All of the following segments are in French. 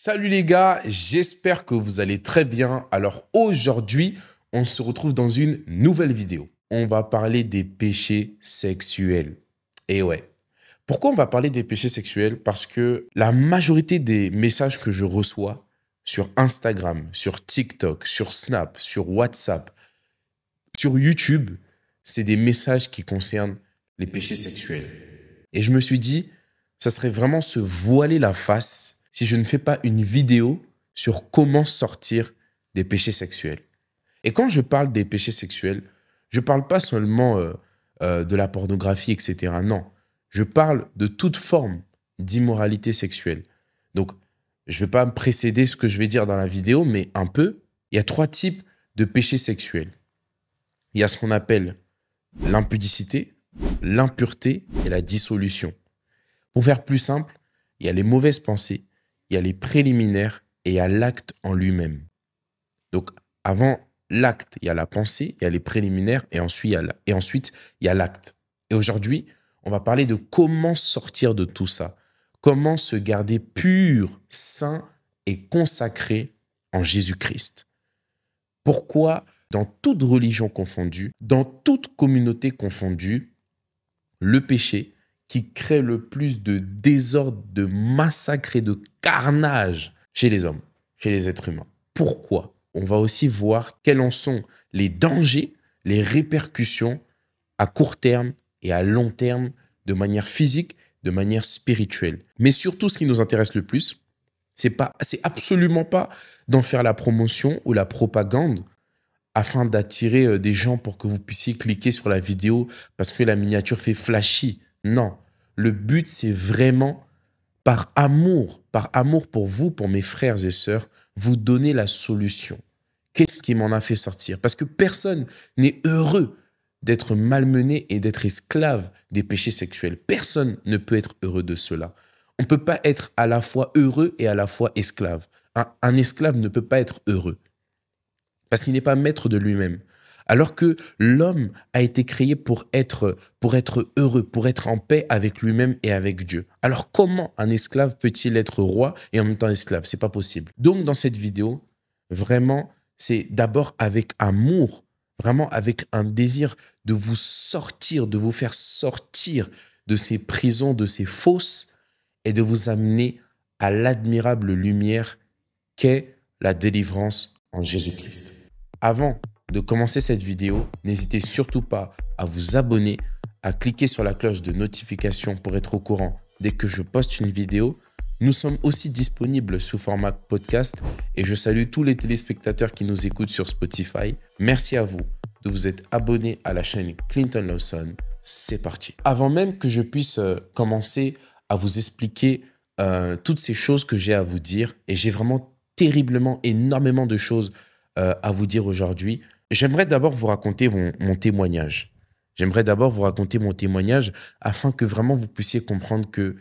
Salut les gars, j'espère que vous allez très bien. Alors aujourd'hui, on se retrouve dans une nouvelle vidéo. On va parler des péchés sexuels. Et ouais, pourquoi on va parler des péchés sexuels? Parce que la majorité des messages que je reçois sur Instagram, sur TikTok, sur Snap, sur WhatsApp, sur YouTube, c'est des messages qui concernent les péchés sexuels. Et je me suis dit, ça serait vraiment se voiler la face si je ne fais pas une vidéo sur comment sortir des péchés sexuels. Et quand je parle des péchés sexuels, je ne parle pas seulement de la pornographie, etc. Non, je parle de toute forme d'immoralité sexuelle. Donc, je ne vais pas me précéder ce que je vais dire dans la vidéo, mais un peu. Il y a 3 types de péchés sexuels. Il y a ce qu'on appelle l'impudicité, l'impureté et la dissolution. Pour faire plus simple, il y a les mauvaises pensées, il y a les préliminaires et il y a l'acte en lui-même. Donc, avant l'acte, il y a la pensée, il y a les préliminaires et ensuite, il y a l'acte. Et aujourd'hui, on va parler de comment sortir de tout ça. Comment se garder pur, saint et consacré en Jésus-Christ. Pourquoi, dans toute religion confondue, dans toute communauté confondue, le péché qui crée le plus de désordre, de massacre et de carnage chez les hommes, chez les êtres humains. Pourquoi? On va aussi voir quels en sont les dangers, les répercussions à court terme et à long terme, de manière physique, de manière spirituelle. Mais surtout, ce qui nous intéresse le plus, c'est absolument pas d'en faire la promotion ou la propagande afin d'attirer des gens pour que vous puissiez cliquer sur la vidéo parce que la miniature fait flashy. Non, le but, c'est vraiment, par amour pour vous, pour mes frères et sœurs, vous donner la solution. Qu'est-ce qui m'en a fait sortir? Parce que personne n'est heureux d'être malmené et d'être esclave des péchés sexuels. Personne ne peut être heureux de cela. On ne peut pas être à la fois heureux et à la fois esclave. Un esclave ne peut pas être heureux parce qu'il n'est pas maître de lui-même. Alors que l'homme a été créé pour être heureux, pour être en paix avec lui-même et avec Dieu. Alors comment un esclave peut-il être roi et en même temps esclave? C'est pas possible. Donc dans cette vidéo, vraiment, c'est d'abord avec amour, vraiment avec un désir de vous sortir, de vous faire sortir de ces prisons, de ces fosses et de vous amener à l'admirable lumière qu'est la délivrance en Jésus-Christ. Avant de commencer cette vidéo, n'hésitez surtout pas à vous abonner, à cliquer sur la cloche de notification pour être au courant dès que je poste une vidéo. Nous sommes aussi disponibles sous format podcast et je salue tous les téléspectateurs qui nous écoutent sur Spotify. Merci à vous de vous être abonnés à la chaîne Clinton Lawson. C'est parti. Avant même que je puisse commencer à vous expliquer toutes ces choses que j'ai à vous dire, et j'ai vraiment terriblement, énormément de choses à vous dire aujourd'hui, j'aimerais d'abord vous raconter mon témoignage. J'aimerais d'abord vous raconter mon témoignage afin que vraiment vous puissiez comprendre qu'il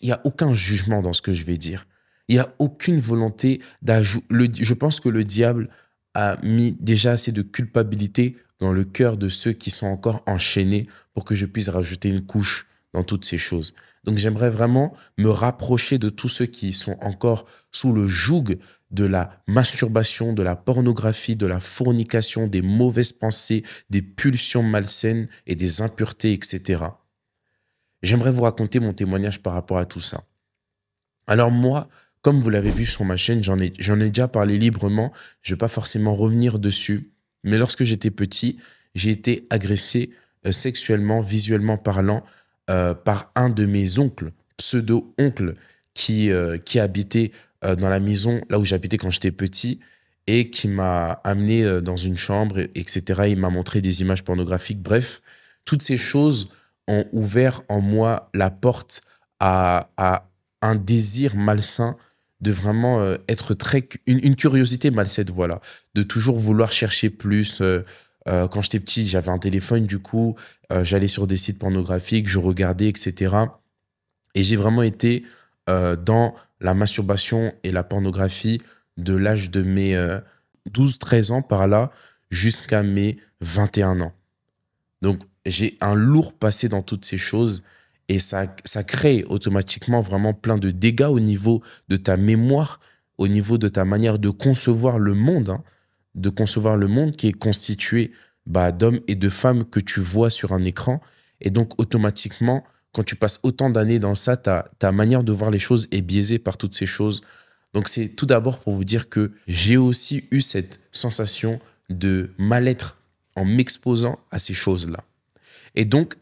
n'y a aucun jugement dans ce que je vais dire. Il n'y a aucune volonté d'ajouter. Je pense que le diable a mis déjà assez de culpabilité dans le cœur de ceux qui sont encore enchaînés pour que je puisse rajouter une couche dans toutes ces choses. Donc j'aimerais vraiment me rapprocher de tous ceux qui sont encore sous le joug de la masturbation, de la pornographie, de la fornication, des mauvaises pensées, des pulsions malsaines et des impuretés, etc. J'aimerais vous raconter mon témoignage par rapport à tout ça. Alors moi, comme vous l'avez vu sur ma chaîne, j'en ai déjà parlé librement, je ne vais pas forcément revenir dessus, mais lorsque j'étais petit, j'ai été agressé sexuellement, visuellement parlant, par un de mes oncles, pseudo-oncle, qui habitait dans la maison là où j'habitais quand j'étais petit et qui m'a amené dans une chambre, etc. Il m'a montré des images pornographiques. Bref, toutes ces choses ont ouvert en moi la porte à un désir malsain de vraiment être une curiosité malsaine, voilà, de toujours vouloir chercher plus. Quand j'étais petit, j'avais un téléphone, du coup, j'allais sur des sites pornographiques, je regardais, etc. Et j'ai vraiment été dans la masturbation et la pornographie de l'âge de mes 12-13 ans par là jusqu'à mes 21 ans. Donc, j'ai un lourd passé dans toutes ces choses et ça crée automatiquement vraiment plein de dégâts au niveau de ta mémoire, au niveau de ta manière de concevoir le monde, hein, de concevoir le monde qui est constitué d'hommes et de femmes que tu vois sur un écran. Et donc, automatiquement, quand tu passes autant d'années dans ça, ta manière de voir les choses est biaisée par toutes ces choses. Donc, c'est tout d'abord pour vous dire que j'ai aussi eu cette sensation de mal-être en m'exposant à ces choses-là. Et donc,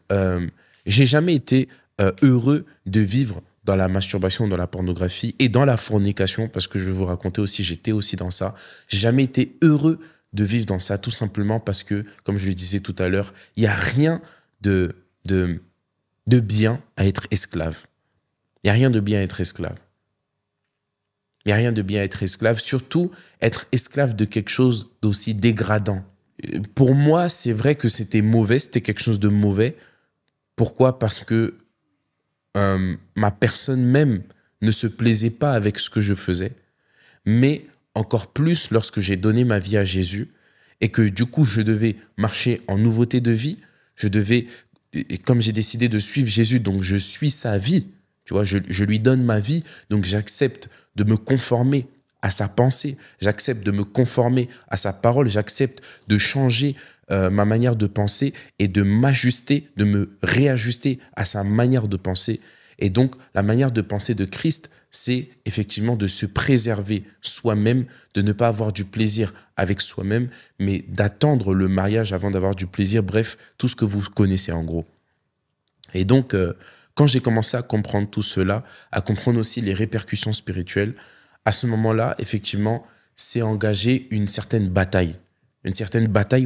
j'ai jamais été heureux de vivre dans la masturbation, dans la pornographie et dans la fornication, parce que je vais vous raconter aussi, j'étais aussi dans ça. J'ai jamais été heureux de vivre dans ça, tout simplement parce que, comme je le disais tout à l'heure, il n'y a rien de bien à être esclave. Il n'y a rien de bien à être esclave. Il n'y a rien de bien à être esclave, surtout être esclave de quelque chose d'aussi dégradant. Pour moi, c'est vrai que c'était mauvais, c'était quelque chose de mauvais. Pourquoi? Parce que ma personne même ne se plaisait pas avec ce que je faisais. Mais encore plus lorsque j'ai donné ma vie à Jésus et que du coup, je devais marcher en nouveauté de vie. Et comme j'ai décidé de suivre Jésus, donc je suis sa vie. Tu vois, je lui donne ma vie, donc j'accepte de me conformer à sa pensée, j'accepte de me conformer à sa parole, j'accepte de changer ma manière de penser et de m'ajuster, de me réajuster à sa manière de penser. Et donc, la manière de penser de Christ, c'est effectivement de se préserver soi-même, de ne pas avoir du plaisir avec soi-même, mais d'attendre le mariage avant d'avoir du plaisir. Bref, tout ce que vous connaissez en gros. Et donc, quand j'ai commencé à comprendre tout cela, à comprendre aussi les répercussions spirituelles, à ce moment-là, effectivement, c'est engagé une certaine bataille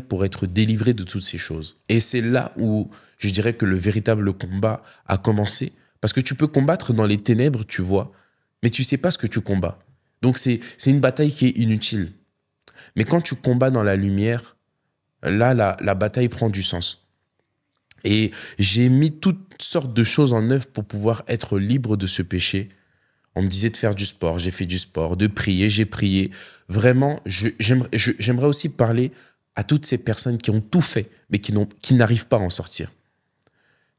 pour être délivré de toutes ces choses. Et c'est là où je dirais que le véritable combat a commencé, parce que tu peux combattre dans les ténèbres, tu vois, mais tu sais pas ce que tu combats. Donc c'est une bataille qui est inutile. Mais quand tu combats dans la lumière, là, la bataille prend du sens. Et j'ai mis toutes sortes de choses en œuvre pour pouvoir être libre de ce péché. On me disait de faire du sport, j'ai fait du sport, de prier, j'ai prié. Vraiment, j'aimerais aussi parler à toutes ces personnes qui ont tout fait, mais qui n'arrivent pas à en sortir.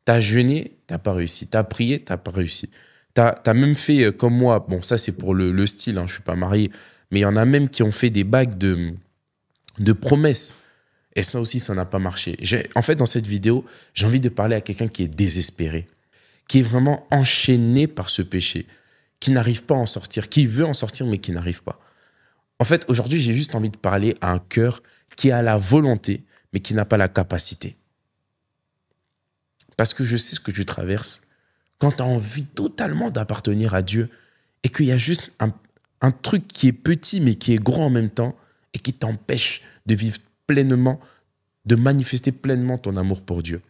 T'as jeûné, t'as pas réussi. T'as prié, t'as pas réussi. T'as même fait comme moi, bon ça c'est pour le style, hein, je suis pas marié, mais il y en a même qui ont fait des bagues de promesses. Et ça aussi, ça n'a pas marché. En fait, dans cette vidéo, j'ai envie de parler à quelqu'un qui est désespéré, qui est vraiment enchaîné par ce péché, qui n'arrive pas à en sortir, qui veut en sortir mais qui n'arrive pas. En fait, aujourd'hui, j'ai juste envie de parler à un cœur qui a la volonté mais qui n'a pas la capacité. Parce que je sais ce que tu traverses quand tu as envie totalement d'appartenir à Dieu et qu'il y a juste un truc qui est petit mais qui est grand en même temps et qui t'empêche de vivre pleinement, de manifester pleinement ton amour pour Dieu.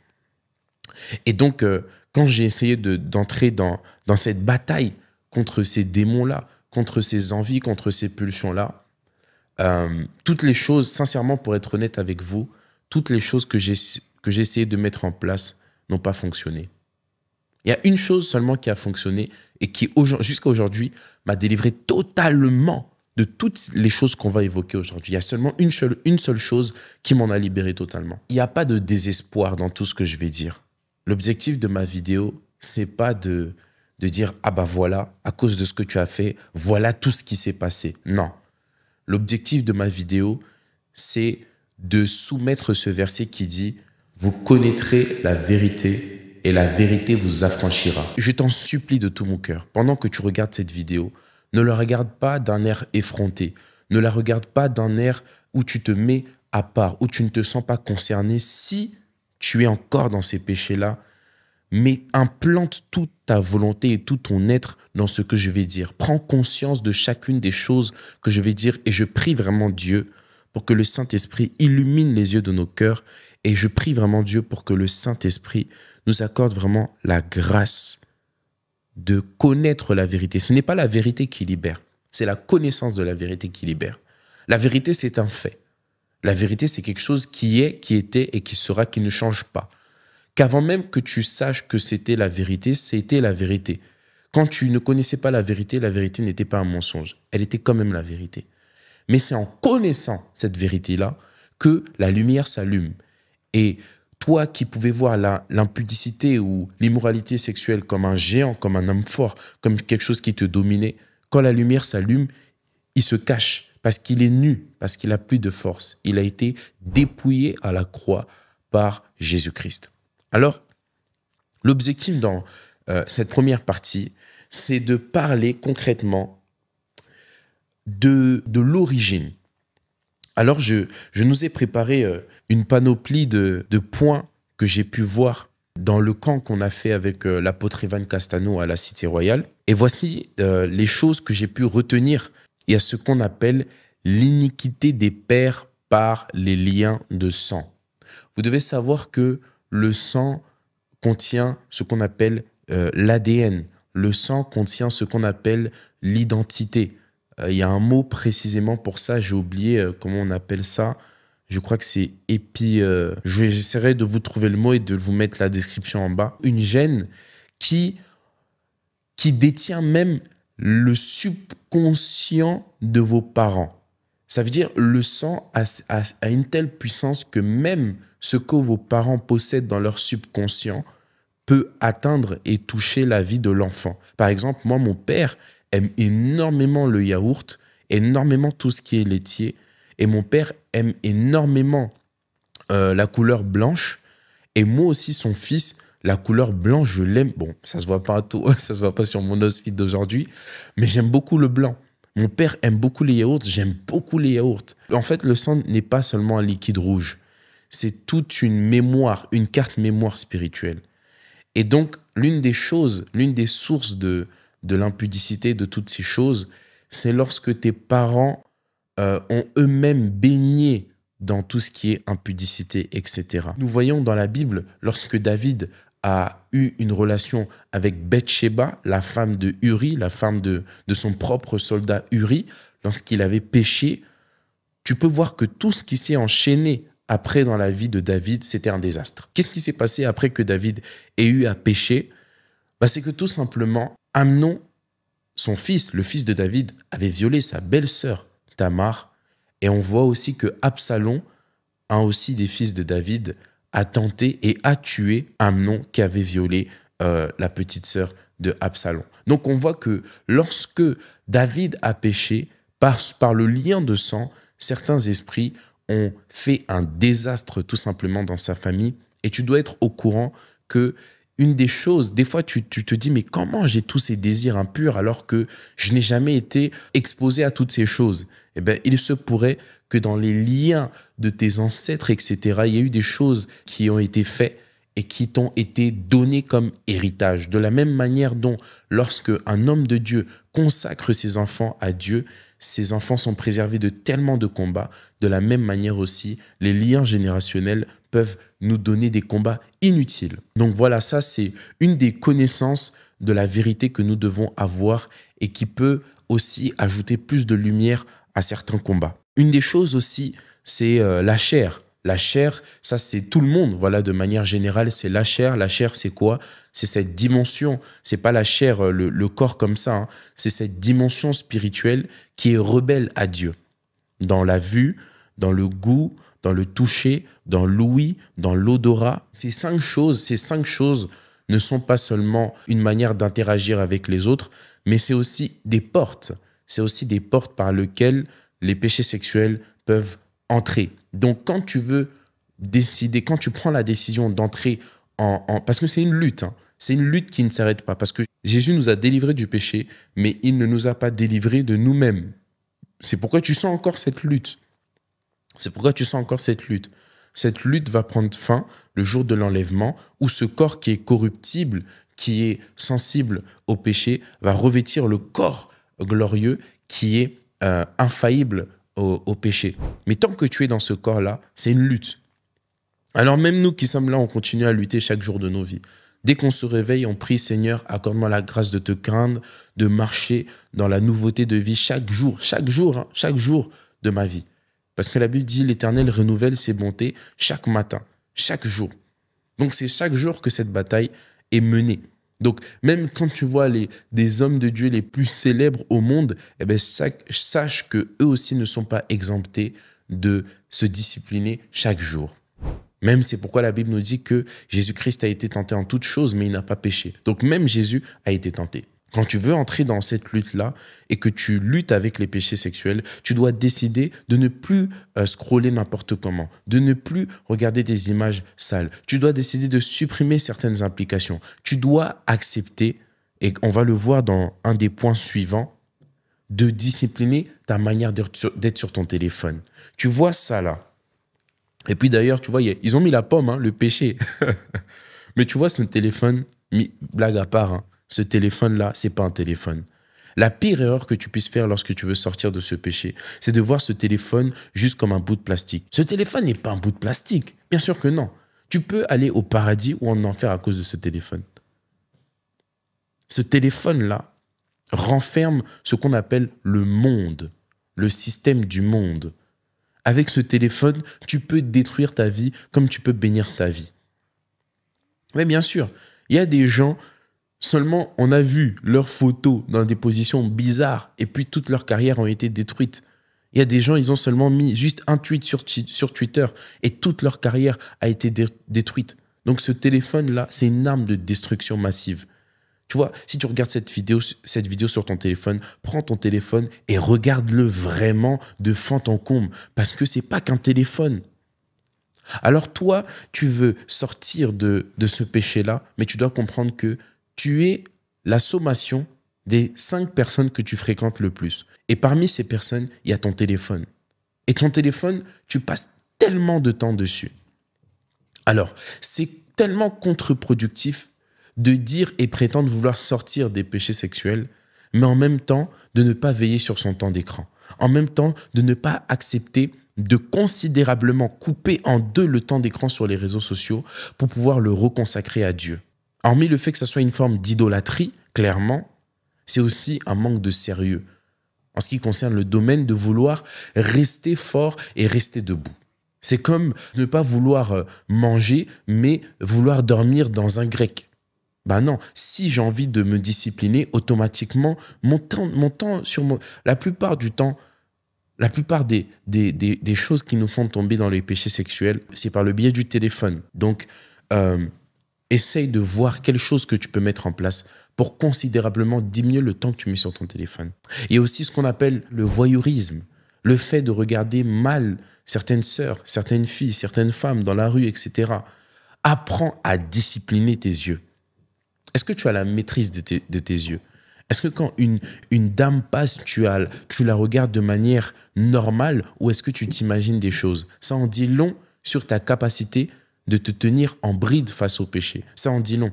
Et donc, quand j'ai essayé d'entrer dans cette bataille contre ces démons-là, contre ces envies, contre ces pulsions-là, toutes les choses, sincèrement, pour être honnête avec vous, toutes les choses que j'ai essayé de mettre en place n'ont pas fonctionné. Il y a une chose seulement qui a fonctionné et qui, jusqu'à aujourd'hui, m'a délivré totalement de toutes les choses qu'on va évoquer aujourd'hui. Il y a seulement une seule chose qui m'en a libéré totalement. Il n'y a pas de désespoir dans tout ce que je vais dire. L'objectif de ma vidéo, c'est pas de dire « Ah bah voilà, à cause de ce que tu as fait, voilà tout ce qui s'est passé ». Non. L'objectif de ma vidéo, c'est de soumettre ce verset qui dit « Vous connaîtrez la vérité et la vérité vous affranchira ». Je t'en supplie de tout mon cœur, pendant que tu regardes cette vidéo, ne la regarde pas d'un air effronté, ne la regarde pas d'un air où tu te mets à part, où tu ne te sens pas concerné si tu es encore dans ces péchés-là, mais implante toute ta volonté et tout ton être dans ce que je vais dire. Prends conscience de chacune des choses que je vais dire et je prie vraiment Dieu pour que le Saint-Esprit illumine les yeux de nos cœurs et je prie vraiment Dieu pour que le Saint-Esprit nous accorde vraiment la grâce de connaître la vérité. Ce n'est pas la vérité qui libère, c'est la connaissance de la vérité qui libère. La vérité, c'est un fait. La vérité, c'est quelque chose qui est, qui était et qui sera, qui ne change pas. Qu'avant même que tu saches que c'était la vérité la vérité. Quand tu ne connaissais pas la vérité n'était pas un mensonge. Elle était quand même la vérité. Mais c'est en connaissant cette vérité-là que la lumière s'allume. Et toi qui pouvais voir l'impudicité ou l'immoralité sexuelle comme un géant, comme un homme fort, comme quelque chose qui te dominait, quand la lumière s'allume, il se cache parce qu'il est nu, parce qu'il n'a plus de force. Il a été dépouillé à la croix par Jésus-Christ. Alors, l'objectif dans cette première partie, c'est de parler concrètement de l'origine. Alors, je nous ai préparé une panoplie de points que j'ai pu voir dans le camp qu'on a fait avec l'apôtre Evan Castano à la Cité Royale. Et voici les choses que j'ai pu retenir. Il y a ce qu'on appelle l'iniquité des pères par les liens de sang. Vous devez savoir que le sang contient ce qu'on appelle l'ADN. Le sang contient ce qu'on appelle l'identité. Il y a un mot précisément pour ça, j'ai oublié comment on appelle ça. Je crois que c'est j'essaierai de vous trouver le mot et de vous mettre la description en bas. Une gène qui détient même le subconscient de vos parents. Ça veut dire le sang a une telle puissance que même ce que vos parents possèdent dans leur subconscient peut atteindre et toucher la vie de l'enfant. Par exemple, moi, mon père aime énormément le yaourt, énormément tout ce qui est laitier, et mon père aime énormément la couleur blanche, et moi aussi, son fils, la couleur blanche, je l'aime. Bon, ça se voit pas à tout, ça se voit pas sur mon outfit d'aujourd'hui, mais j'aime beaucoup le blanc. Mon père aime beaucoup les yaourts, j'aime beaucoup les yaourts. En fait, le sang n'est pas seulement un liquide rouge, c'est toute une mémoire, une carte mémoire spirituelle. Et donc, l'une des sources de l'impudicité, de toutes ces choses, c'est lorsque tes parents ont eux-mêmes baigné dans tout ce qui est impudicité, etc. Nous voyons dans la Bible, lorsque David a eu une relation avec Bathsheba, la femme de Uri, la femme de son propre soldat Uri, lorsqu'il avait péché, tu peux voir que tout ce qui s'est enchaîné après dans la vie de David, c'était un désastre. Qu'est-ce qui s'est passé après que David ait eu à pécher? C'est que tout simplement, Amnon, son fils, le fils de David, avait violé sa belle-sœur Tamar. Et on voit aussi que Absalom, un aussi des fils de David, a tenté et a tué Amnon qui avait violé la petite sœur de Absalom. Donc on voit que lorsque David a péché, par le lien de sang, certains esprits ont fait un désastre tout simplement dans sa famille. Et tu dois être au courant que une des choses, des fois tu te dis mais comment j'ai tous ces désirs impurs alors que je n'ai jamais été exposé à toutes ces choses? Eh bien, il se pourrait que dans les liens de tes ancêtres, etc., il y a eu des choses qui ont été faites et qui t'ont été données comme héritage. De la même manière dont lorsque un homme de Dieu consacre ses enfants à Dieu, ses enfants sont préservés de tellement de combats. De la même manière aussi, les liens générationnels peuvent nous donner des combats inutiles. Donc voilà, ça c'est une des connaissances de la vérité que nous devons avoir et qui peut aussi ajouter plus de lumière à certains combats. Une des choses aussi, c'est la chair. La chair, ça c'est tout le monde, voilà, de manière générale, c'est la chair. La chair, c'est quoi? C'est cette dimension, c'est pas la chair, le corps comme ça, hein. C'est cette dimension spirituelle qui est rebelle à Dieu. Dans la vue, dans le goût, dans le toucher, dans l'ouïe, dans l'odorat. Ces cinq choses ne sont pas seulement une manière d'interagir avec les autres, mais c'est aussi des portes. C'est aussi des portes par lesquelles les péchés sexuels peuvent entrer. Donc, quand tu veux décider, quand tu prends la décision d'entrer parce que c'est une lutte, hein, c'est une lutte qui ne s'arrête pas, parce que Jésus nous a délivrés du péché, mais il ne nous a pas délivrés de nous-mêmes. C'est pourquoi tu sens encore cette lutte. C'est pourquoi tu sens encore cette lutte. Cette lutte va prendre fin le jour de l'enlèvement, où ce corps qui est corruptible, qui est sensible au péché, va revêtir le corps glorieux qui est infaillible au péché. Mais tant que tu es dans ce corps-là, c'est une lutte. Alors même nous qui sommes là, on continue à lutter chaque jour de nos vies. Dès qu'on se réveille, on prie, Seigneur, accorde-moi la grâce de te craindre, de marcher dans la nouveauté de vie chaque jour de ma vie. Parce que la Bible dit, l'Éternel renouvelle ses bontés chaque matin, chaque jour. Donc c'est chaque jour que cette bataille est menée. Donc même quand tu vois des hommes de Dieu les plus célèbres au monde, eh bien, sache qu'eux aussi ne sont pas exemptés de se discipliner chaque jour. Même c'est pourquoi la Bible nous dit que Jésus-Christ a été tenté en toutes choses, mais il n'a pas péché. Donc même Jésus a été tenté. Quand tu veux entrer dans cette lutte-là et que tu luttes avec les péchés sexuels, tu dois décider de ne plus scroller n'importe comment, de ne plus regarder des images sales. Tu dois décider de supprimer certaines applications. Tu dois accepter, et on va le voir dans un des points suivants, de discipliner ta manière d'être sur ton téléphone. Tu vois ça là. Et puis d'ailleurs, tu vois, ils ont mis la pomme, hein, le péché. Mais tu vois, ce téléphone, blague à part, hein, ce téléphone-là, c'est pas un téléphone. La pire erreur que tu puisses faire lorsque tu veux sortir de ce péché, c'est de voir ce téléphone juste comme un bout de plastique. Ce téléphone n'est pas un bout de plastique. Bien sûr que non. Tu peux aller au paradis ou en enfer à cause de ce téléphone. Ce téléphone-là renferme ce qu'on appelle le monde, le système du monde. Avec ce téléphone, tu peux détruire ta vie comme tu peux bénir ta vie. Mais bien sûr, il y a des gens, seulement on a vu leurs photos dans des positions bizarres et puis toute leur carrière ont été détruites. Il y a des gens, ils ont seulement mis juste un tweet sur Twitter et toute leur carrière a été détruite. Donc ce téléphone-là, c'est une arme de destruction massive. Tu vois, si tu regardes cette vidéo sur ton téléphone, prends ton téléphone et regarde-le vraiment de fond en comble parce que c'est pas qu'un téléphone. Alors toi, tu veux sortir de ce péché-là, mais tu dois comprendre que tu es la sommation des 5 personnes que tu fréquentes le plus. Et parmi ces personnes, il y a ton téléphone. Et ton téléphone, tu passes tellement de temps dessus. Alors, c'est tellement contre-productif de dire et prétendre vouloir sortir des péchés sexuels, mais en même temps de ne pas veiller sur son temps d'écran. En même temps de ne pas accepter de considérablement couper en deux le temps d'écran sur les réseaux sociaux pour pouvoir le reconsacrer à Dieu. Hormis le fait que ça soit une forme d'idolâtrie, clairement, c'est aussi un manque de sérieux en ce qui concerne le domaine de vouloir rester fort et rester debout. C'est comme ne pas vouloir manger, mais vouloir dormir dans un grec. Ben non, si j'ai envie de me discipliner, automatiquement, la plupart du temps, la plupart des choses qui nous font tomber dans les péchés sexuels, c'est par le biais du téléphone. Donc, essaye de voir quelle chose que tu peux mettre en place pour considérablement diminuer le temps que tu mets sur ton téléphone. Il y a aussi ce qu'on appelle le voyeurisme, le fait de regarder mal certaines sœurs, certaines filles, certaines femmes dans la rue, etc. Apprends à discipliner tes yeux. Est-ce que tu as la maîtrise de tes yeux? Est-ce que quand une dame passe, tu la regardes de manière normale ou est-ce que tu t'imagines des choses? Ça en dit long sur ta capacité de te tenir en bride face au péché. Ça en dit long.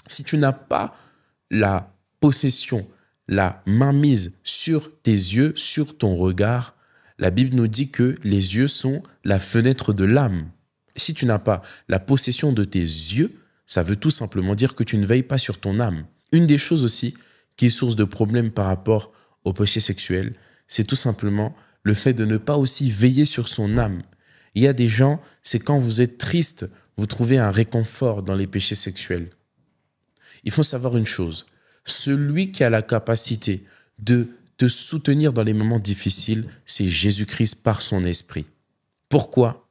Si tu n'as pas la possession, la mainmise sur tes yeux, sur ton regard, la Bible nous dit que les yeux sont la fenêtre de l'âme. Si tu n'as pas la possession de tes yeux, ça veut tout simplement dire que tu ne veilles pas sur ton âme. Une des choses aussi qui est source de problèmes par rapport au péché sexuel, c'est tout simplement le fait de ne pas aussi veiller sur son âme. Il y a des gens, c'est quand vous êtes triste, vous trouvez un réconfort dans les péchés sexuels. Il faut savoir une chose, celui qui a la capacité de te soutenir dans les moments difficiles, c'est Jésus-Christ par son esprit. Pourquoi?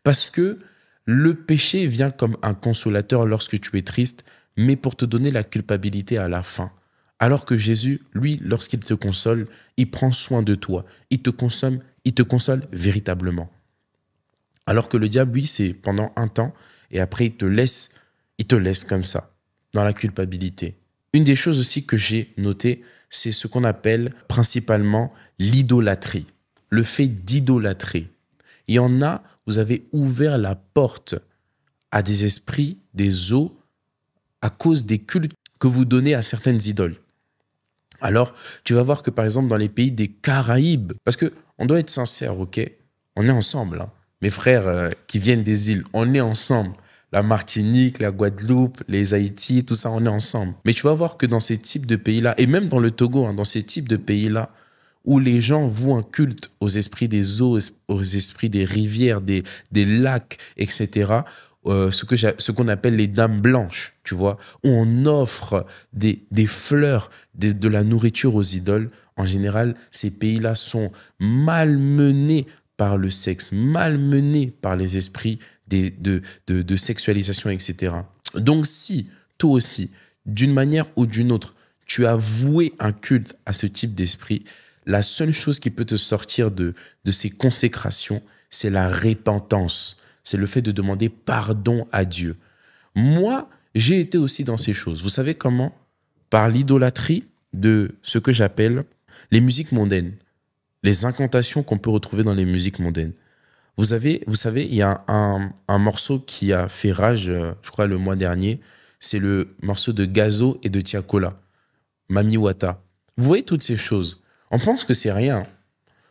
Parce que le péché vient comme un consolateur lorsque tu es triste, mais pour te donner la culpabilité à la fin. Alors que Jésus, lui, lorsqu'il te console, il prend soin de toi. Il te console véritablement. Alors que le diable, lui, c'est pendant un temps, et après il te laisse comme ça, dans la culpabilité. Une des choses aussi que j'ai notées, c'est ce qu'on appelle principalement l'idolâtrie. Le fait d'idolâtrer. Il y en a, vous avez ouvert la porte à des esprits, des eaux, à cause des cultes que vous donnez à certaines idoles. Alors, tu vas voir que par exemple dans les pays des Caraïbes, parce qu'on doit être sincère, ok? On est ensemble, hein. Mes frères qui viennent des îles, on est ensemble. La Martinique, la Guadeloupe, les Haïti, tout ça, on est ensemble. Mais tu vas voir que dans ces types de pays-là, et même dans le Togo, hein, dans ces types de pays-là, où les gens vouent un culte aux esprits des eaux, aux esprits des rivières, des lacs, etc., ce qu'on appelle les dames blanches, tu vois, où on offre des fleurs, de la nourriture aux idoles. En général, ces pays-là sont malmenés par le sexe, malmenés par les esprits de sexualisation, etc. Donc si, toi aussi, d'une manière ou d'une autre, tu as voué un culte à ce type d'esprit, la seule chose qui peut te sortir de ces consécrations, c'est la repentance. C'est le fait de demander pardon à Dieu. Moi, j'ai été aussi dans ces choses. Vous savez comment? Par l'idolâtrie de ce que j'appelle les musiques mondaines, les incantations qu'on peut retrouver dans les musiques mondaines. Vous savez, il y a un morceau qui a fait rage, je crois, le mois dernier. C'est le morceau de Gazo et de Tiakola, Mami Wata. Vous voyez toutes ces choses. On pense que c'est rien.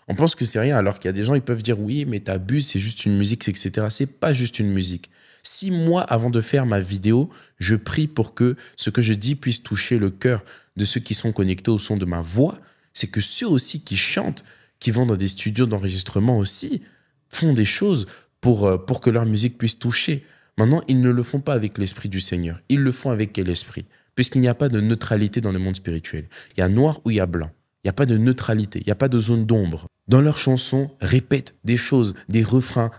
On pense que c'est rien, alors qu'il y a des gens, ils peuvent dire oui, mais t'abuses, c'est juste une musique, etc. C'est pas juste une musique. 6 mois avant de faire ma vidéo, je prie pour que ce que je dis puisse toucher le cœur de ceux qui sont connectés au son de ma voix. C'est que ceux aussi qui chantent, qui vont dans des studios d'enregistrement aussi, font des choses pour que leur musique puisse toucher. Maintenant, ils ne le font pas avec l'esprit du Seigneur. Ils le font avec quel esprit? Puisqu'il n'y a pas de neutralité dans le monde spirituel. Il y a noir ou il y a blanc. Il n'y a pas de neutralité, il n'y a pas de zone d'ombre. Dans leurs chansons, répètent des choses, des refrains,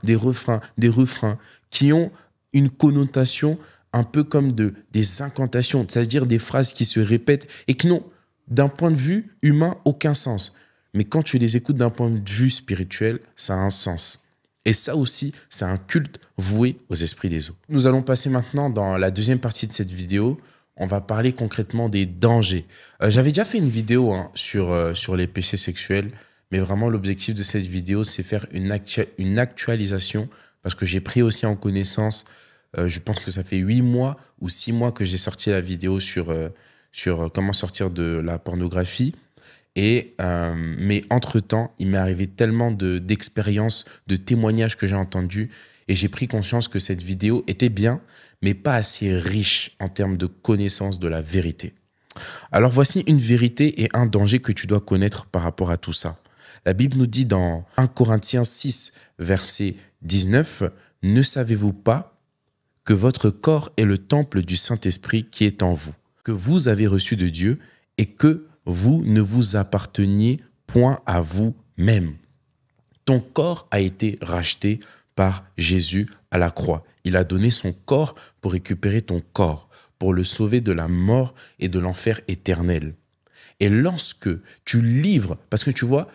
qui ont une connotation un peu comme des incantations, c'est-à-dire des phrases qui se répètent et qui n'ont, d'un point de vue humain, aucun sens. Mais quand tu les écoutes d'un point de vue spirituel, ça a un sens. Et ça aussi, c'est un culte voué aux esprits des eaux. Nous allons passer maintenant dans la deuxième partie de cette vidéo. On va parler concrètement des dangers. J'avais déjà fait une vidéo sur les péchés sexuels, mais vraiment l'objectif de cette vidéo, c'est faire une actualisation, parce que j'ai pris aussi en connaissance, je pense que ça fait 8 mois ou 6 mois que j'ai sorti la vidéo sur comment sortir de la pornographie. Mais entre-temps, il m'est arrivé tellement d'expériences, de témoignages que j'ai entendus, et j'ai pris conscience que cette vidéo était bien, mais pas assez riche en termes de connaissance de la vérité. Alors voici une vérité et un danger que tu dois connaître par rapport à tout ça. La Bible nous dit dans 1 Corinthiens 6, verset 19, « Ne savez-vous pas que votre corps est le temple du Saint-Esprit qui est en vous, que vous avez reçu de Dieu et que vous ne vous apparteniez point à vous-même. Ton corps a été racheté par Jésus à la croix. Il a donné son corps pour récupérer ton corps, pour le sauver de la mort et de l'enfer éternel. Et lorsque tu livres, parce que tu vois,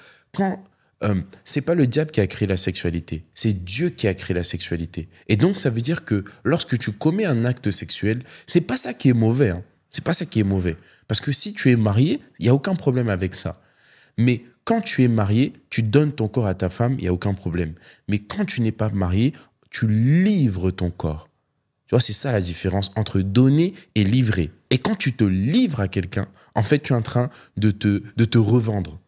c'est pas le diable qui a créé la sexualité, c'est Dieu qui a créé la sexualité. Et donc ça veut dire que lorsque tu commets un acte sexuel, c'est pas ça qui est mauvais, hein. C'est pas ça qui est mauvais. Parce que si tu es marié, il n'y a aucun problème avec ça. Mais quand tu es marié, tu donnes ton corps à ta femme, il n'y a aucun problème. Mais quand tu n'es pas marié, tu livres ton corps. Tu vois, c'est ça la différence entre donner et livrer. Et quand tu te livres à quelqu'un, en fait, tu es en train de te revendre.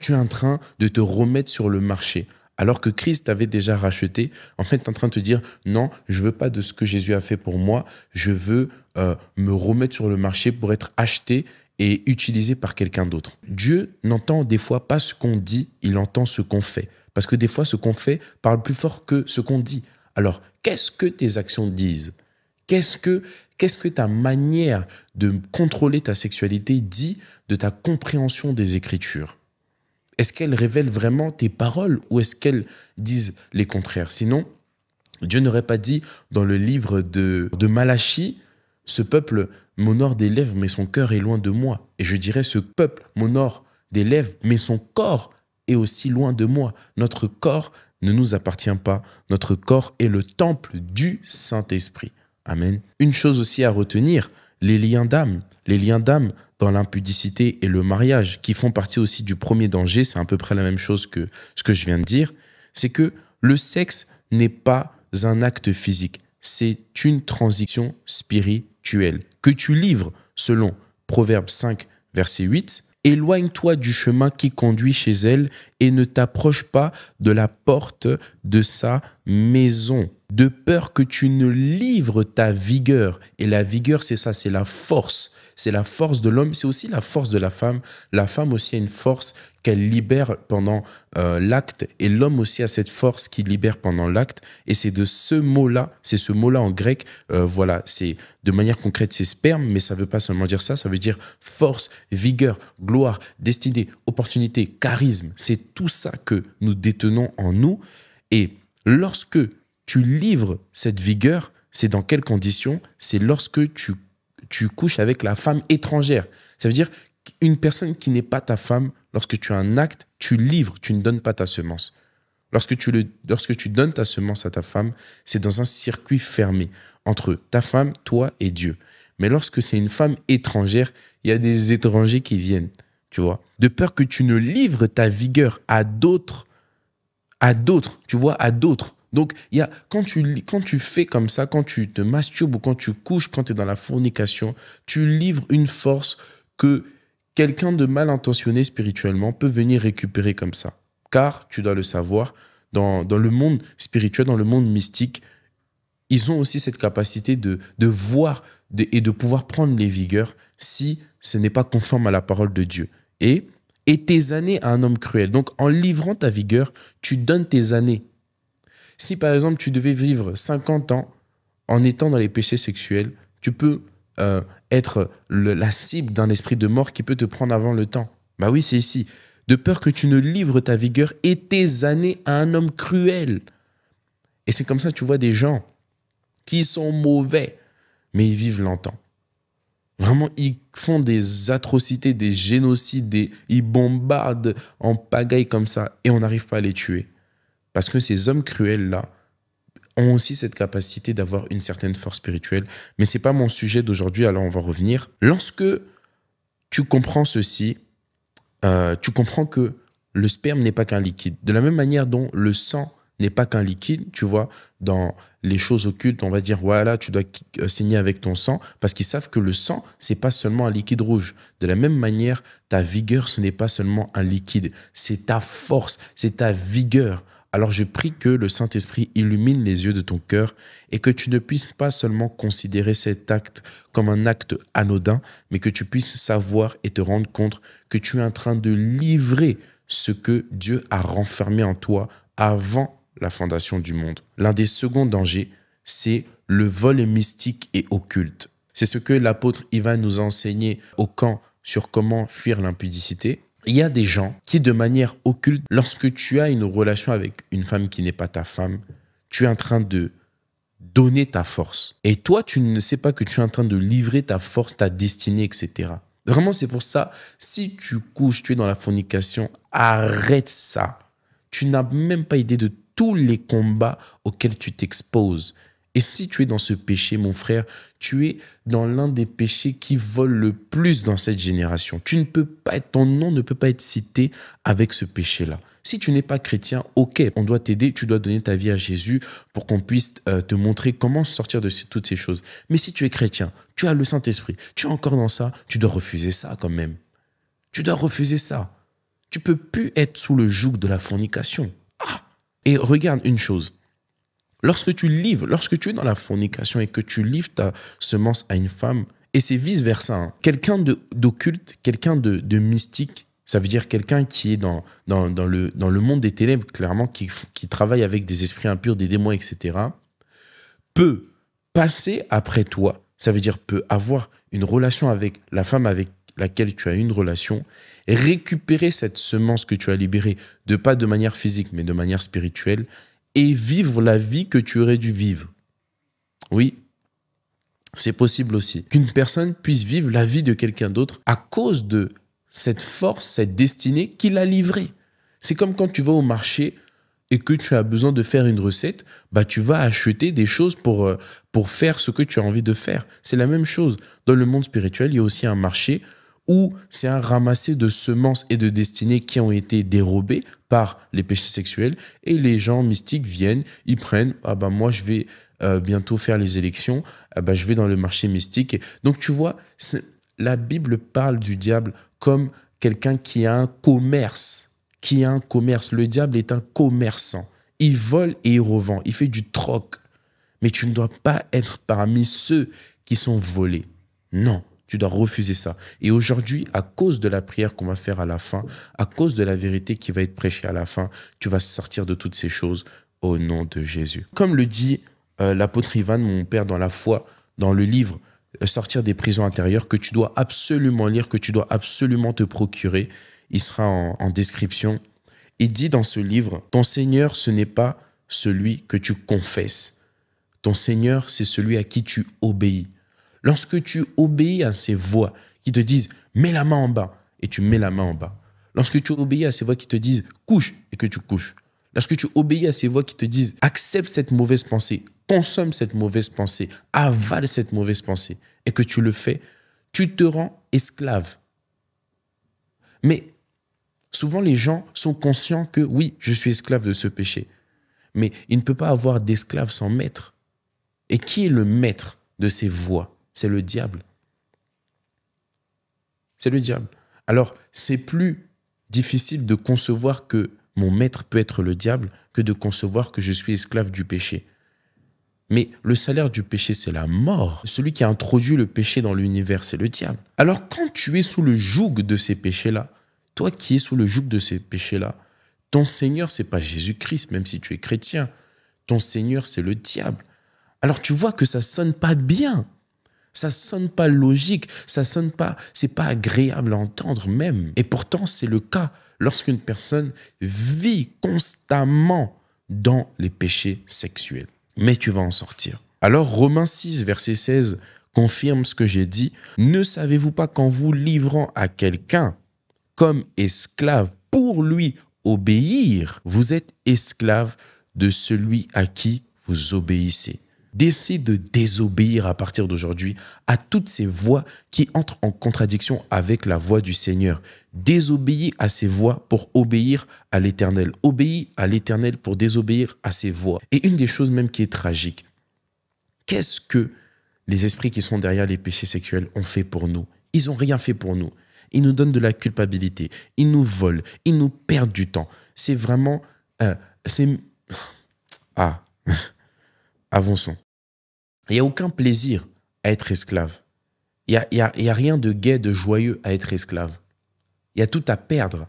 Tu es en train de te remettre sur le marché. Alors que Christ t'avait déjà racheté, en fait, tu es en train de te dire, non, je ne veux pas de ce que Jésus a fait pour moi, je veux me remettre sur le marché pour être acheté et utilisé par quelqu'un d'autre. Dieu n'entend des fois pas ce qu'on dit, il entend ce qu'on fait. Parce que des fois, ce qu'on fait parle plus fort que ce qu'on dit. Alors, qu'est-ce que tes actions disent? Qu'est-ce que ta manière de contrôler ta sexualité dit de ta compréhension des Écritures? Est-ce qu'elles révèlent vraiment tes paroles ou est-ce qu'elles disent les contraires? Sinon, Dieu n'aurait pas dit dans le livre de Malachie, « Ce peuple m'honore des lèvres, mais son cœur est loin de moi. » Et je dirais, ce peuple m'honore des lèvres, mais son corps est aussi loin de moi. Notre corps ne nous appartient pas. Notre corps est le temple du Saint-Esprit. Amen. Une chose aussi à retenir, les liens d'âme. Les liens d'âme dans l'impudicité et le mariage, qui font partie aussi du premier danger, c'est à peu près la même chose que ce que je viens de dire, c'est que le sexe n'est pas un acte physique, c'est une transition spirituelle que tu livres selon Proverbe 5, verset 8. « Éloigne-toi du chemin qui conduit chez elle et ne t'approche pas de la porte de sa maison, de peur que tu ne livres ta vigueur. » Et la vigueur, c'est ça, c'est la force. C'est la force de l'homme, c'est aussi la force de la femme. La femme aussi a une force qu'elle libère pendant l'acte et l'homme aussi a cette force qu'il libère pendant l'acte. Et c'est de ce mot-là, c'est ce mot-là en grec, voilà, c'est de manière concrète, c'est sperme, mais ça ne veut pas seulement dire ça veut dire force, vigueur, gloire, destinée, opportunité, charisme. C'est tout ça que nous détenons en nous. Et lorsque tu livres cette vigueur, c'est dans quelles conditions? C'est lorsque tu tu couches avec la femme étrangère. Ça veut dire une personne qui n'est pas ta femme, lorsque tu as un acte, tu livres, tu ne donnes pas ta semence. Lorsque tu donnes ta semence à ta femme, c'est dans un circuit fermé entre ta femme, toi et Dieu. Mais lorsque c'est une femme étrangère, il y a des étrangers qui viennent, tu vois. De peur que tu ne livres ta vigueur à d'autres, tu vois, à d'autres. Donc, quand tu fais comme ça, quand tu te masturbes ou quand tu couches, quand tu es dans la fornication, tu livres une force que quelqu'un de mal intentionné spirituellement peut venir récupérer comme ça. Car, tu dois le savoir, dans le monde spirituel, dans le monde mystique, ils ont aussi cette capacité de voir et de pouvoir prendre les vigueurs si ce n'est pas conforme à la parole de Dieu. Et tes années à un homme cruel. Donc, en livrant ta vigueur, tu donnes tes années. Si, par exemple, tu devais vivre 50 ans en étant dans les péchés sexuels, tu peux être la cible d'un esprit de mort qui peut te prendre avant le temps. Bah oui, c'est ici. De peur que tu ne livres ta vigueur et tes années à un homme cruel. Et c'est comme ça que tu vois des gens qui sont mauvais, mais ils vivent longtemps. Vraiment, ils font des atrocités, des génocides, ils bombardent en pagaille comme ça et on n'arrive pas à les tuer. Parce que ces hommes cruels-là ont aussi cette capacité d'avoir une certaine force spirituelle. Mais ce n'est pas mon sujet d'aujourd'hui, alors on va revenir. Lorsque tu comprends ceci, tu comprends que le sperme n'est pas qu'un liquide. De la même manière dont le sang n'est pas qu'un liquide, tu vois, dans les choses occultes, on va dire, voilà, tu dois saigner avec ton sang, parce qu'ils savent que le sang, c'est pas seulement un liquide rouge. De la même manière, ta vigueur, ce n'est pas seulement un liquide, c'est ta force, c'est ta vigueur. Alors je prie que le Saint-Esprit illumine les yeux de ton cœur et que tu ne puisses pas seulement considérer cet acte comme un acte anodin, mais que tu puisses savoir et te rendre compte que tu es en train de livrer ce que Dieu a renfermé en toi avant la fondation du monde. L'un des seconds dangers, c'est le vol mystique et occulte. C'est ce que l'apôtre Ivan nous a enseigné au camp sur comment fuir l'impudicité. Il y a des gens qui, de manière occulte, lorsque tu as une relation avec une femme qui n'est pas ta femme, tu es en train de donner ta force. Et toi, tu ne sais pas que tu es en train de livrer ta force, ta destinée, etc. Vraiment, c'est pour ça, si tu couches, tu es dans la fornication, arrête ça. Tu n'as même pas idée de tous les combats auxquels tu t'exposes. Et si tu es dans ce péché, mon frère, tu es dans l'un des péchés qui volent le plus dans cette génération. Ton nom ne peut pas être cité avec ce péché-là. Si tu n'es pas chrétien, ok, on doit t'aider, tu dois donner ta vie à Jésus pour qu'on puisse te montrer comment sortir de toutes ces choses. Mais si tu es chrétien, tu as le Saint-Esprit, tu es encore dans ça, tu dois refuser ça quand même. Tu dois refuser ça. Tu peux plus être sous le joug de la fornication. Et regarde une chose. Lorsque tu es dans la fornication et que tu livres ta semence à une femme, et c'est vice-versa, hein, quelqu'un d'occulte, quelqu'un de mystique, ça veut dire quelqu'un qui est dans le monde des ténèbres, clairement, qui travaille avec des esprits impurs, des démons, etc., peut passer après toi, ça veut dire peut avoir une relation avec la femme avec laquelle tu as une relation, récupérer cette semence que tu as libérée, pas de manière physique, mais de manière spirituelle, et vivre la vie que tu aurais dû vivre. Oui, c'est possible aussi. Qu'une personne puisse vivre la vie de quelqu'un d'autre à cause de cette force, cette destinée qu'il a livrée. C'est comme quand tu vas au marché et que tu as besoin de faire une recette, bah tu vas acheter des choses pour faire ce que tu as envie de faire. C'est la même chose. Dans le monde spirituel, il y a aussi un marché où c'est un ramassis de semences et de destinées qui ont été dérobées par les péchés sexuels, et les gens mystiques viennent, ils prennent, ah bah moi je vais bientôt faire les élections, ah bah je vais dans le marché mystique. Donc tu vois, la Bible parle du diable comme quelqu'un qui a un commerce, Le diable est un commerçant. Il vole et il revend, il fait du troc. Mais tu ne dois pas être parmi ceux qui sont volés. Non. Tu dois refuser ça. Et aujourd'hui, à cause de la prière qu'on va faire à la fin, à cause de la vérité qui va être prêchée à la fin, tu vas sortir de toutes ces choses au nom de Jésus. Comme le dit l'apôtre Ivan, mon père dans la foi, dans le livre « Sortir des prisons intérieures » que tu dois absolument lire, que tu dois absolument te procurer. Il sera en description. Il dit dans ce livre « Ton Seigneur, ce n'est pas celui que tu confesses. Ton Seigneur, c'est celui à qui tu obéis. Lorsque tu obéis à ces voix qui te disent « mets la main en bas » et tu mets la main en bas. Lorsque tu obéis à ces voix qui te disent « couche » et que tu couches. Lorsque tu obéis à ces voix qui te disent « accepte cette mauvaise pensée, consomme cette mauvaise pensée, avale cette mauvaise pensée » et que tu le fais, tu te rends esclave. Mais souvent, les gens sont conscients que oui, je suis esclave de ce péché. Mais il ne peut pas avoir d'esclave sans maître. Et qui est le maître de ces voies? C'est le diable. C'est le diable. Alors, c'est plus difficile de concevoir que mon maître peut être le diable que de concevoir que je suis esclave du péché. Mais le salaire du péché, c'est la mort. Celui qui a introduit le péché dans l'univers, c'est le diable. Alors, quand tu es sous le joug de ces péchés-là, toi qui es sous le joug de ces péchés-là, ton Seigneur, ce n'est pas Jésus-Christ, même si tu es chrétien. Ton Seigneur, c'est le diable. Alors, tu vois que ça ne sonne pas bien. Ça ne sonne pas logique. Ça sonne pas, c'est pas agréable à entendre même. Et pourtant, c'est le cas lorsqu'une personne vit constamment dans les péchés sexuels. Mais tu vas en sortir. Alors, Romains 6, verset 16, confirme ce que j'ai dit. Ne savez-vous pas qu'en vous livrant à quelqu'un comme esclave pour lui obéir, vous êtes esclave de celui à qui vous obéissez. D'essayer de désobéir à partir d'aujourd'hui à toutes ces voix qui entrent en contradiction avec la voix du Seigneur. Désobéir à ces voix pour obéir à l'Éternel. Obéir à l'Éternel pour désobéir à ces voix. Et une des choses même qui est tragique, qu'est-ce que les esprits qui sont derrière les péchés sexuels ont fait pour nous? Ils n'ont rien fait pour nous. Ils nous donnent de la culpabilité. Ils nous volent. Ils nous perdent du temps. C'est vraiment... Avançons. Il n'y a aucun plaisir à être esclave. Il n'y a rien de gai, de joyeux à être esclave. Il y a tout à perdre.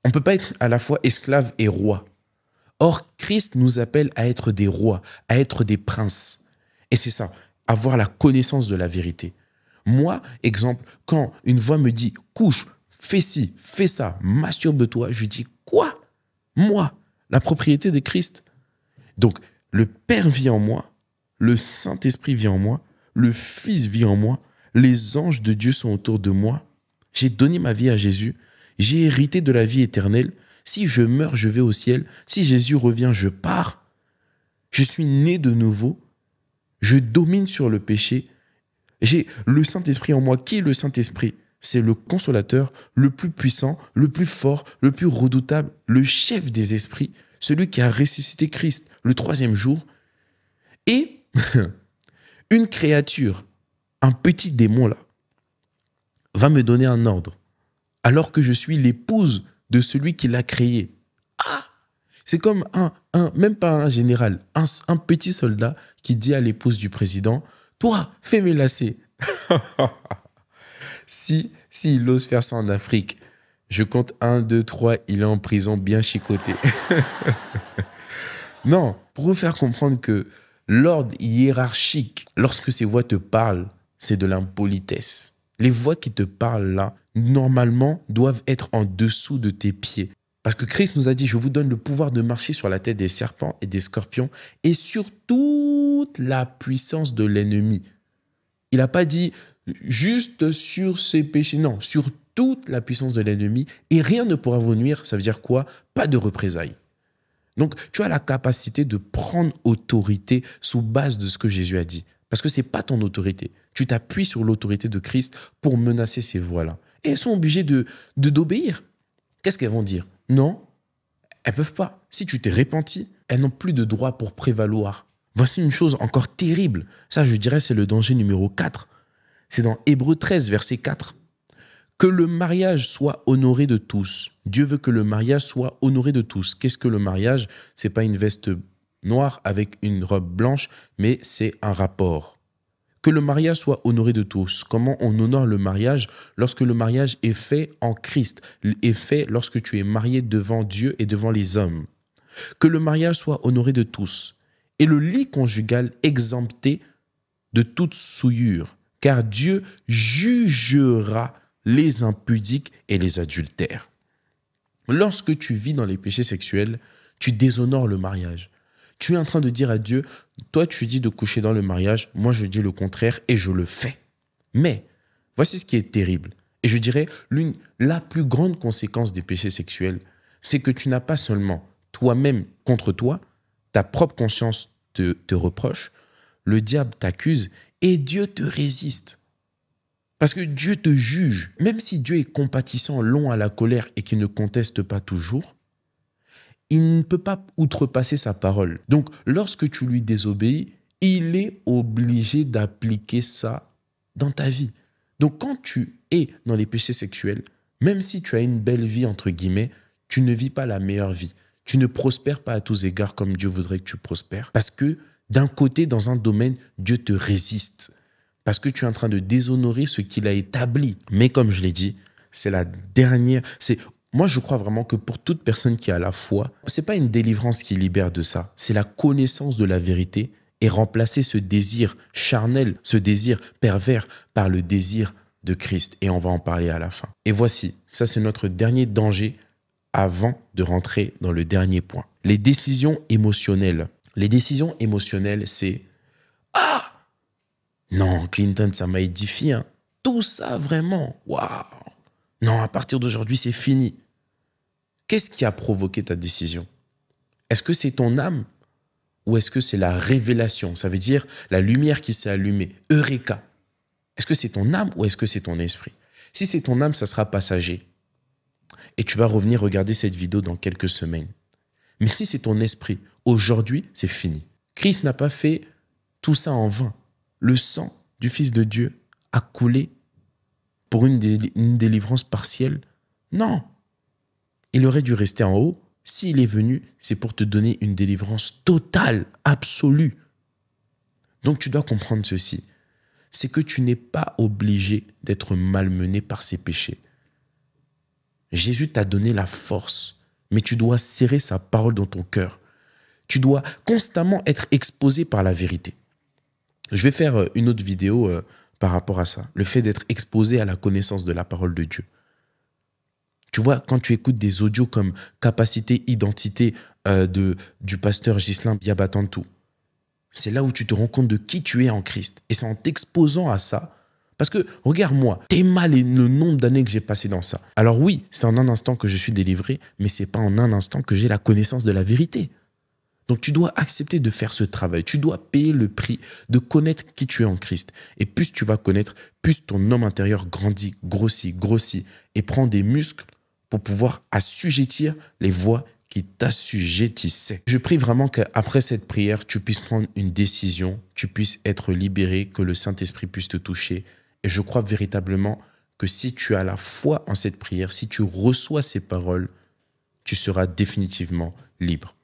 On ne peut pas être à la fois esclave et roi. Or, Christ nous appelle à être des rois, à être des princes. Et c'est ça, avoir la connaissance de la vérité. Moi, exemple, quand une voix me dit « couche, fais ci, fais ça, masturbe-toi », je dis « quoi ?» Moi, la propriété de Christ. Donc, le Père vit en moi, le Saint-Esprit vit en moi, le Fils vit en moi, les anges de Dieu sont autour de moi. J'ai donné ma vie à Jésus, j'ai hérité de la vie éternelle. Si je meurs, je vais au ciel. Si Jésus revient, je pars. Je suis né de nouveau. Je domine sur le péché. J'ai le Saint-Esprit en moi. Qui est le Saint-Esprit? C'est le consolateur, le plus puissant, le plus fort, le plus redoutable, le chef des esprits, celui qui a ressuscité Christ le 3e jour. Et une créature, un petit démon là, va me donner un ordre alors que je suis l'épouse de celui qui l'a créé. Ah, c'est comme même pas un général, un petit soldat qui dit à l'épouse du président, toi, fais mes lacets. S'il ose faire ça en Afrique, je compte 1, 2, 3, il est en prison bien chicoté. Non, pour vous faire comprendre que l'ordre hiérarchique, lorsque ces voix te parlent, c'est de l'impolitesse. Les voix qui te parlent là, normalement, doivent être en dessous de tes pieds. Parce que Christ nous a dit, je vous donne le pouvoir de marcher sur la tête des serpents et des scorpions et sur toute la puissance de l'ennemi. Il n'a pas dit juste sur ses péchés, non, sur toute la puissance de l'ennemi et rien ne pourra vous nuire. Ça veut dire quoi? Pas de représailles. Donc, tu as la capacité de prendre autorité sous base de ce que Jésus a dit. Parce que ce n'est pas ton autorité. Tu t'appuies sur l'autorité de Christ pour menacer ces voix-là. Et elles sont obligées d'obéir. Qu'est-ce qu'elles vont dire? Non, elles ne peuvent pas. Si tu t'es repenti, elles n'ont plus de droit pour prévaloir. Voici une chose encore terrible. Ça, je dirais, c'est le danger numéro 4. C'est dans Hébreux 13, verset 4. Que le mariage soit honoré de tous. Dieu veut que le mariage soit honoré de tous. Qu'est-ce que le mariage? Ce n'est pas une veste noire avec une robe blanche, mais c'est un rapport. Que le mariage soit honoré de tous. Comment on honore le mariage? Lorsque le mariage est fait en Christ, est fait lorsque tu es marié devant Dieu et devant les hommes. Que le mariage soit honoré de tous. Et le lit conjugal exempté de toute souillure, car Dieu jugera les impudiques et les adultères. Lorsque tu vis dans les péchés sexuels, tu déshonores le mariage. Tu es en train de dire à Dieu, toi tu dis de coucher dans le mariage, moi je dis le contraire et je le fais. Mais voici ce qui est terrible. Et je dirais, la plus grande conséquence des péchés sexuels, c'est que tu n'as pas seulement toi-même contre toi, ta propre conscience te reproche, le diable t'accuse et Dieu te résiste. Parce que Dieu te juge. Même si Dieu est compatissant, long à la colère et qu'il ne conteste pas toujours, il ne peut pas outrepasser sa parole. Donc, lorsque tu lui désobéis, il est obligé d'appliquer ça dans ta vie. Donc, quand tu es dans les péchés sexuels, même si tu as une belle vie, entre guillemets, tu ne vis pas la meilleure vie. Tu ne prospères pas à tous égards comme Dieu voudrait que tu prospères. Parce que d'un côté, dans un domaine, Dieu te résiste. Parce que tu es en train de déshonorer ce qu'il a établi. Mais comme je l'ai dit, c'est la dernière... Moi, je crois vraiment que pour toute personne qui a la foi, ce n'est pas une délivrance qui libère de ça. C'est la connaissance de la vérité et remplacer ce désir charnel, ce désir pervers par le désir de Christ. Et on va en parler à la fin. Et voici, ça c'est notre dernier danger avant de rentrer dans le dernier point. Les décisions émotionnelles. Les décisions émotionnelles, c'est « Ah ! Non, Clinton, ça m'a édifié. Hein. Tout ça, vraiment. Waouh! Non, à partir d'aujourd'hui, c'est fini. » Qu'est-ce qui a provoqué ta décision? Est-ce que c'est ton âme ou est-ce que c'est la révélation? Ça veut dire la lumière qui s'est allumée. Eureka! Est-ce que c'est ton âme ou est-ce que c'est ton esprit? Si c'est ton âme, ça sera passager. Et tu vas revenir regarder cette vidéo dans quelques semaines. Mais si c'est ton esprit, aujourd'hui, c'est fini. Christ n'a pas fait tout ça en vain. Le sang du Fils de Dieu a coulé pour une délivrance partielle? Non. Il aurait dû rester en haut. S'il est venu, c'est pour te donner une délivrance totale, absolue. Donc tu dois comprendre ceci. C'est que tu n'es pas obligé d'être malmené par ces péchés. Jésus t'a donné la force, mais tu dois serrer sa parole dans ton cœur. Tu dois constamment être exposé par la vérité. Je vais faire une autre vidéo par rapport à ça. Le fait d'être exposé à la connaissance de la parole de Dieu. Tu vois, quand tu écoutes des audios comme Capacité, Identité du pasteur Ghislain Biabatantou, c'est là où tu te rends compte de qui tu es en Christ. Et c'est en t'exposant à ça. Parce que, regarde-moi, t'es mal le nombre d'années que j'ai passé dans ça. Alors oui, c'est en un instant que je suis délivré, mais c'est pas en un instant que j'ai la connaissance de la vérité. Donc tu dois accepter de faire ce travail. Tu dois payer le prix de connaître qui tu es en Christ. Et plus tu vas connaître, plus ton homme intérieur grandit, grossit et prend des muscles pour pouvoir assujettir les voies qui t'assujettissaient. Je prie vraiment qu'après cette prière, tu puisses prendre une décision, tu puisses être libéré, que le Saint-Esprit puisse te toucher. Et je crois véritablement que si tu as la foi en cette prière, si tu reçois ces paroles, tu seras définitivement libre.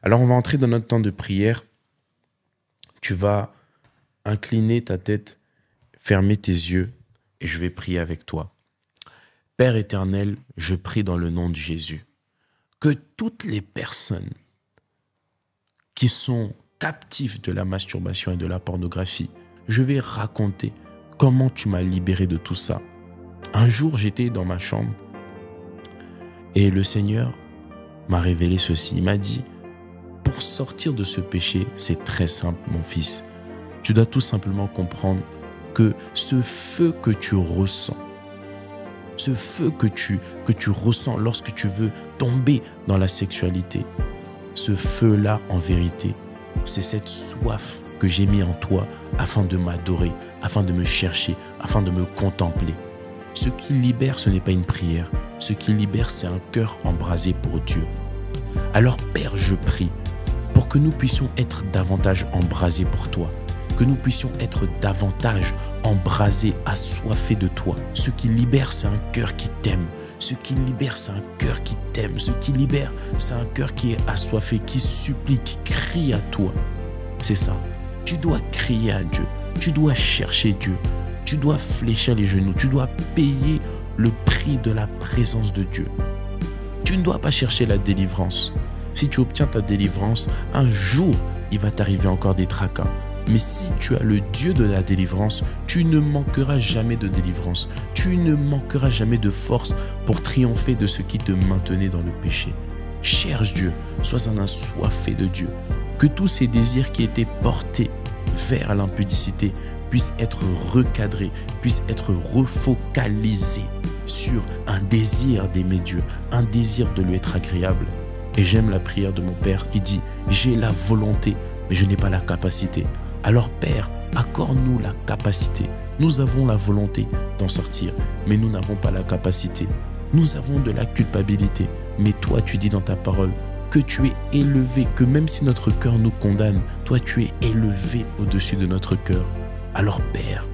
Alors, on va entrer dans notre temps de prière. Tu vas incliner ta tête, fermer tes yeux et je vais prier avec toi. Père éternel, je prie dans le nom de Jésus que toutes les personnes qui sont captives de la masturbation et de la pornographie, je vais raconter comment tu m'as libéré de tout ça. Un jour, j'étais dans ma chambre et le Seigneur m'a révélé ceci. Il m'a dit, pour sortir de ce péché, c'est très simple, mon fils. Tu dois tout simplement comprendre que ce feu que tu ressens, ce feu que tu ressens lorsque tu veux tomber dans la sexualité, ce feu-là, en vérité, c'est cette soif que j'ai mis en toi afin de m'adorer, afin de me chercher, afin de me contempler. Ce qui libère, ce n'est pas une prière. Ce qui libère, c'est un cœur embrasé pour Dieu. Alors, Père, je prie pour que nous puissions être davantage embrasés pour toi, que nous puissions être davantage embrasés, assoiffés de toi. Ce qui libère, c'est un cœur qui t'aime. Ce qui libère, c'est un cœur qui t'aime. Ce qui libère, c'est un cœur qui est assoiffé, qui supplie, qui crie à toi. C'est ça. Tu dois crier à Dieu. Tu dois chercher Dieu. Tu dois fléchir les genoux. Tu dois payer le prix de la présence de Dieu. Tu ne dois pas chercher la délivrance. Si tu obtiens ta délivrance, un jour, il va t'arriver encore des tracas. Mais si tu as le Dieu de la délivrance, tu ne manqueras jamais de délivrance. Tu ne manqueras jamais de force pour triompher de ce qui te maintenait dans le péché. cherche Dieu, sois un assoiffé de Dieu. Que tous ces désirs qui étaient portés vers l'impudicité puissent être recadrés, puissent être refocalisés sur un désir d'aimer Dieu, un désir de lui être agréable. Et j'aime la prière de mon Père qui dit « J'ai la volonté, mais je n'ai pas la capacité. » Alors Père, accorde-nous la capacité. Nous avons la volonté d'en sortir, mais nous n'avons pas la capacité. Nous avons de la culpabilité, mais toi tu dis dans ta parole que tu es élevé, que même si notre cœur nous condamne, toi tu es élevé au-dessus de notre cœur. Alors Père,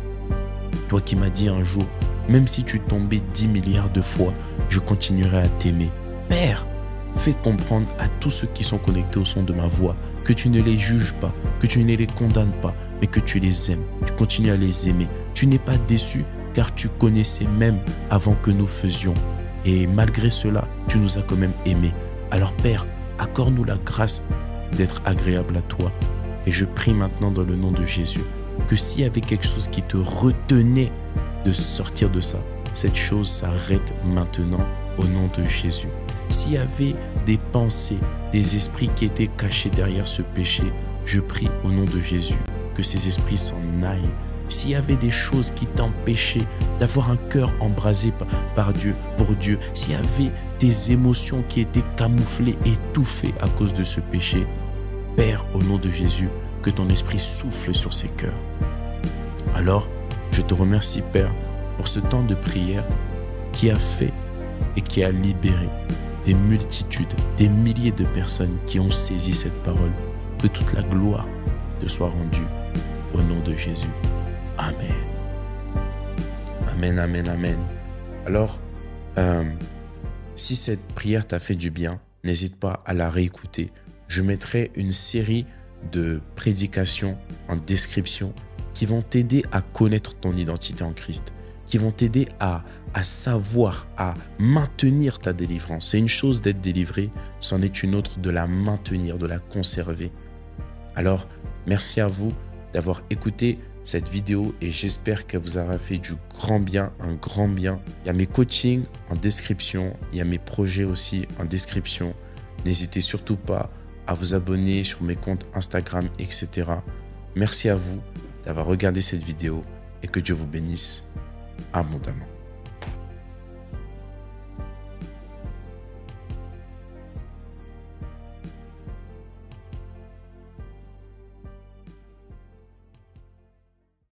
toi qui m'as dit un jour, même si tu tombais 10 milliards de fois, je continuerai à t'aimer. Père, fais comprendre à tous ceux qui sont connectés au son de ma voix que tu ne les juges pas, que tu ne les condamnes pas, mais que tu les aimes. Tu continues à les aimer. Tu n'es pas déçu car tu connaissais même avant que nous faisions. Et malgré cela, tu nous as quand même aimés. Alors Père, accorde-nous la grâce d'être agréable à toi. Et je prie maintenant dans le nom de Jésus que s'il y avait quelque chose qui te retenait de sortir de ça, cette chose s'arrête maintenant au nom de Jésus. S'il y avait des pensées, des esprits qui étaient cachés derrière ce péché, je prie au nom de Jésus que ces esprits s'en aillent. S'il y avait des choses qui t'empêchaient d'avoir un cœur embrasé par Dieu, pour Dieu, s'il y avait des émotions qui étaient camouflées, étouffées à cause de ce péché, Père, au nom de Jésus, que ton esprit souffle sur ces cœurs. Alors, je te remercie, Père, pour ce temps de prière qui a fait et qui a libéré des multitudes, des milliers de personnes qui ont saisi cette parole. Que toute la gloire te soit rendue au nom de Jésus. Amen. Amen, amen, amen. Alors, si cette prière t'a fait du bien, n'hésite pas à la réécouter. Je mettrai une série de prédications en description qui vont t'aider à connaître ton identité en Christ, qui vont t'aider à savoir, à maintenir ta délivrance. C'est une chose d'être délivré, c'en est une autre de la maintenir, de la conserver. Alors, merci à vous d'avoir écouté cette vidéo et j'espère qu'elle vous aura fait du grand bien, un grand bien. Il y a mes coachings en description, il y a mes projets aussi en description. N'hésitez surtout pas à vous abonner sur mes comptes Instagram, etc. Merci à vous d'avoir regardé cette vidéo et que Dieu vous bénisse abondamment.